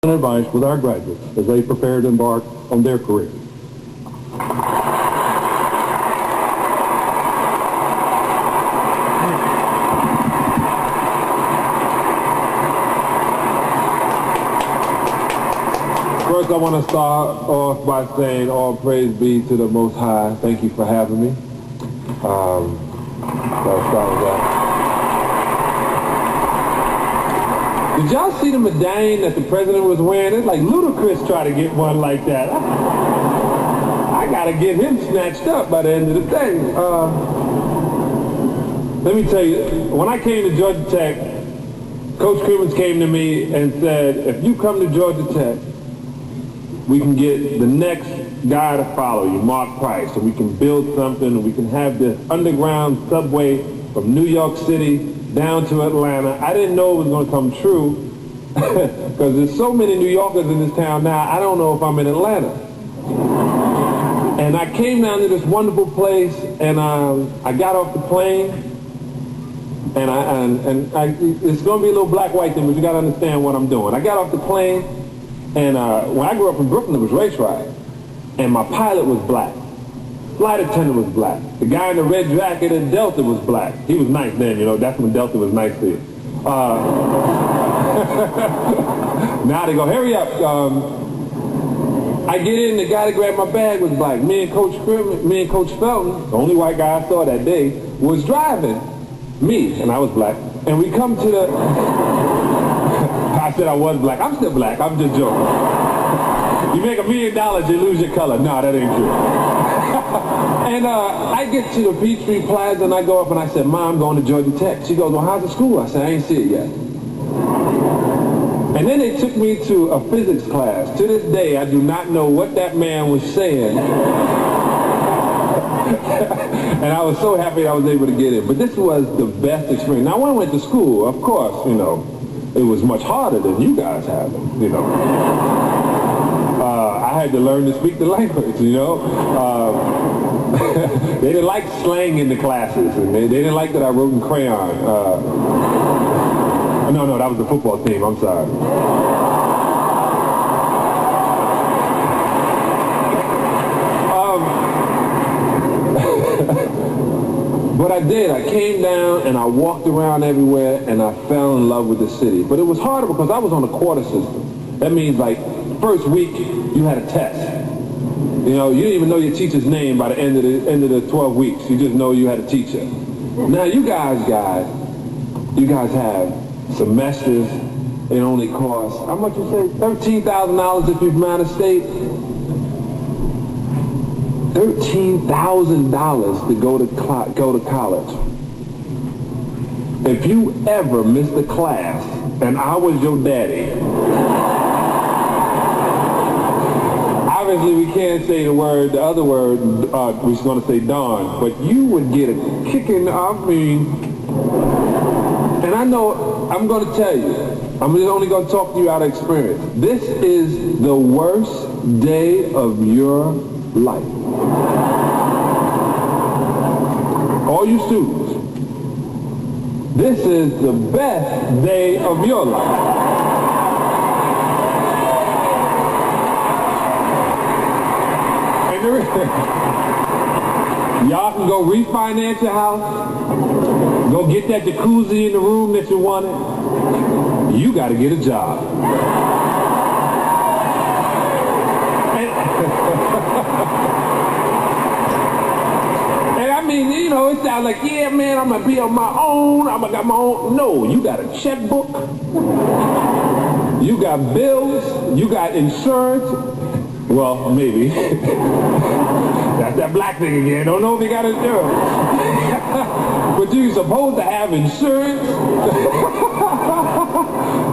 advice with our graduates as they prepare to embark on their careers. First, I want to start off by saying all praise be to the Most High. Thank you for having me. I'll start with that. Did y'all see the medallion that the president was wearing? It's like Ludacris tried to get one like that. I gotta get him snatched up by the end of the day. Let me tell you, when I came to Georgia Tech, Coach Crimmins came to me and said, if you come to Georgia Tech, we can get the next guy to follow you, Mark Price, and we can build something, and we can have this underground subway from New York City down to Atlanta. I didn't know it was going to come true because there's so many New Yorkers in this town now, I don't know if I'm in Atlanta. And I came down to this wonderful place, and I got off the plane, and it's going to be a little black-white thing, but you got to understand what I'm doing. I got off the plane, and when I grew up in Brooklyn, it was race ride, and my pilot was black. Flight attendant was black. The guy in the red jacket at Delta was black. He was nice then, you know. That's when Delta was nice to you. Now they go, hurry up. I get in, the guy that grabbed my bag was black. Me and Coach Felton, the only white guy I saw that day, was driving. Me, and I was black. And we come to the... I said I was black. I'm still black. I'm just joking. You make $1 million, you lose your color. No, that ain't true. And I get to the Peachtree Plaza, and I go up and I said, Mom, I'm going to Georgia Tech. She goes, well, how's the school? I said, I ain't see it yet. And then they took me to a physics class. To this day, I do not know what that man was saying. And I was so happy I was able to get it. But this was the best experience. Now, when I went to school, of course, you know, it was much harder than you guys have, you know. I had to learn to speak the language, you know. They didn't like slang in the classes, and they didn't like that I wrote in crayon. No, that was the football team, I'm sorry. But I did. I came down and I walked around everywhere and I fell in love with the city. But it was harder because I was on a quarter system. That means like first week you had a test. You know, you didn't even know your teacher's name by the end of the 12 weeks. You just know you had a teacher. Now you guys have semesters. It only costs, how much you say? $13,000 if you're from out of state. $13,000 to go to college. If you ever missed a class and I was your daddy, obviously we can't say the other word, we're going to say darn, but you would get a kicking, and I know, I'm going to tell you, I'm just only going to talk to you out of experience. This is the worst day of your life. All you students, this is the best day of your life. And y'all can go refinance your house, go get that jacuzzi in the room that you wanted. You got to get a job. And I mean, you know, it sounds like, yeah, man, I'm going to be on my own. I'm going to got my own. No, you got a checkbook. You got bills. You got insurance. Well, maybe. That's that black thing again. Don't know if you got insurance. But you're supposed to have insurance,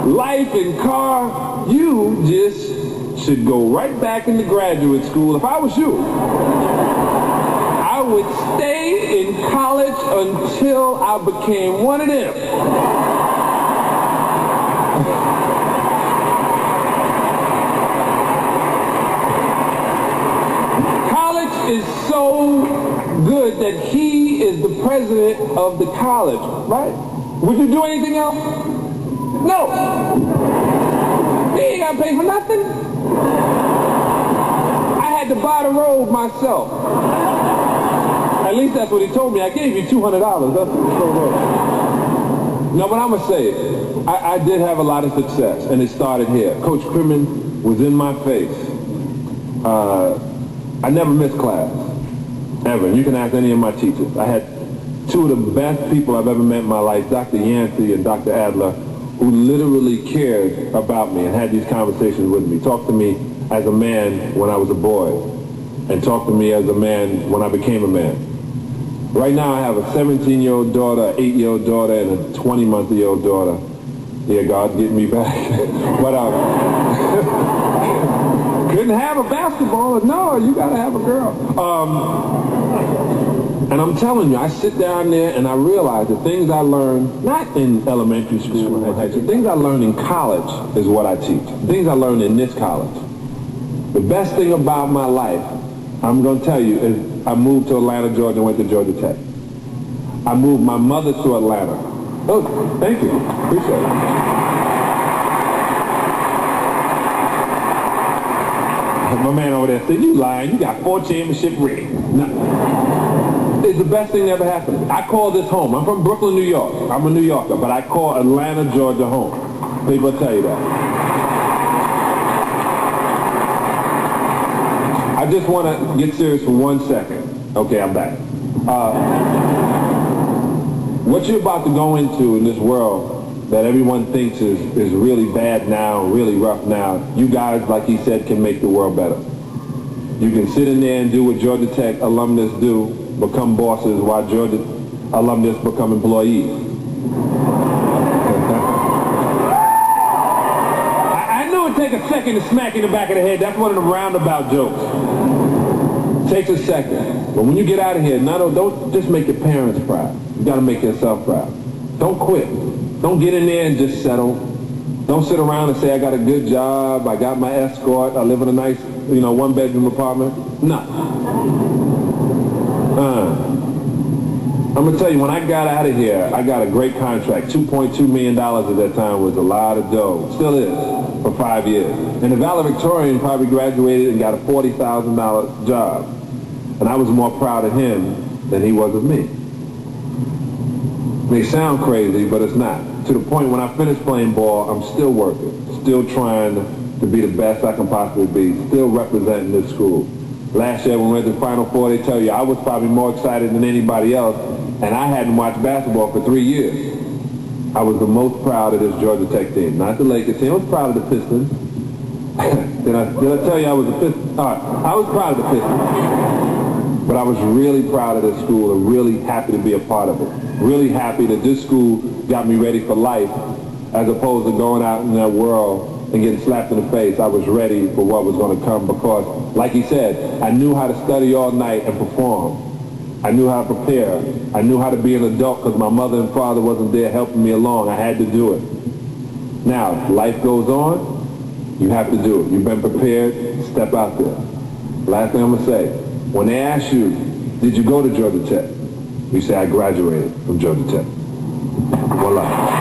life and car. You just should go right back into graduate school. If I was you, I would stay in college until I became one of them. College is so good that he is the president of the college, right? Would you do anything else? No. He ain't got paid for nothing. I had to buy the robe myself. At least that's what he told me. I gave you $200. That's what he told me. No, but I'm going to say it. I did have a lot of success, and it started here. Coach Crimmins was in my face. I never missed class, ever. You can ask any of my teachers. I had two of the best people I've ever met in my life, Dr. Yancey and Dr. Adler, who literally cared about me and had these conversations with me. Talked to me as a man when I was a boy, and talked to me as a man when I became a man. Right now I have a 17-year-old daughter, an 8-year-old daughter, and a 20-month-old daughter. Yeah, God, get me back. But couldn't have a basketball. No, you got to have a girl. And I'm telling you, I sit down there and I realize the things I learned, not in elementary school, the things I learned in college is what I teach. The things I learned in this college. The best thing about my life, I'm going to tell you, is I moved to Atlanta, Georgia, and went to Georgia Tech. I moved my mother to Atlanta. Oh, thank you. Appreciate it. My man over there said, you lying. You got 4 championship rings. No. It's the best thing that ever happened. I call this home. I'm from Brooklyn, New York. I'm a New Yorker, but I call Atlanta, Georgia home. People tell you that. I just want to get serious for 1 second. Okay, I'm back. What you're about to go into in this world that everyone thinks is really bad now, really rough now, you guys, like he said, can make the world better. You can sit in there and do what Georgia Tech alumnus do, become bosses, while Georgia alumnus become employees. I know it takes a second to smack in the back of the head. That's one of them roundabout jokes. Takes a second. But when you get out of here, don't just make your parents proud. You got to make yourself proud. Don't quit. Don't get in there and just settle. Don't sit around and say, I got a good job, I got my escort, I live in a nice, 1-bedroom apartment. No. I'm going to tell you, when I got out of here, I got a great contract. $2.2 million at that time was a lot of dough. Still is, for 5 years. And the valedictorian probably graduated and got a $40,000 job. And I was more proud of him than he was of me. It may sound crazy, but it's not. To the point when I finish playing ball, I'm still working, still trying to be the best I can possibly be, still representing this school. Last year when we went to the Final Four, they tell you I was probably more excited than anybody else, and I hadn't watched basketball for 3 years. I was the most proud of this Georgia Tech team, not the Lakers team. I was proud of the Pistons. Did I tell you I was a Piston? All right, I was proud of the Pistons. But I was really proud of this school and really happy to be a part of it. Really happy that this school got me ready for life as opposed to going out in that world and getting slapped in the face. I was ready for what was going to come because, like he said, I knew how to study all night and perform. I knew how to prepare. I knew how to be an adult because my mother and father wasn't there helping me along. I had to do it. Now, life goes on. You have to do it. You've been prepared. Step out there. Last thing I'm going to say. When they ask you, did you go to Georgia Tech? You say, I graduated from Georgia Tech. Voila.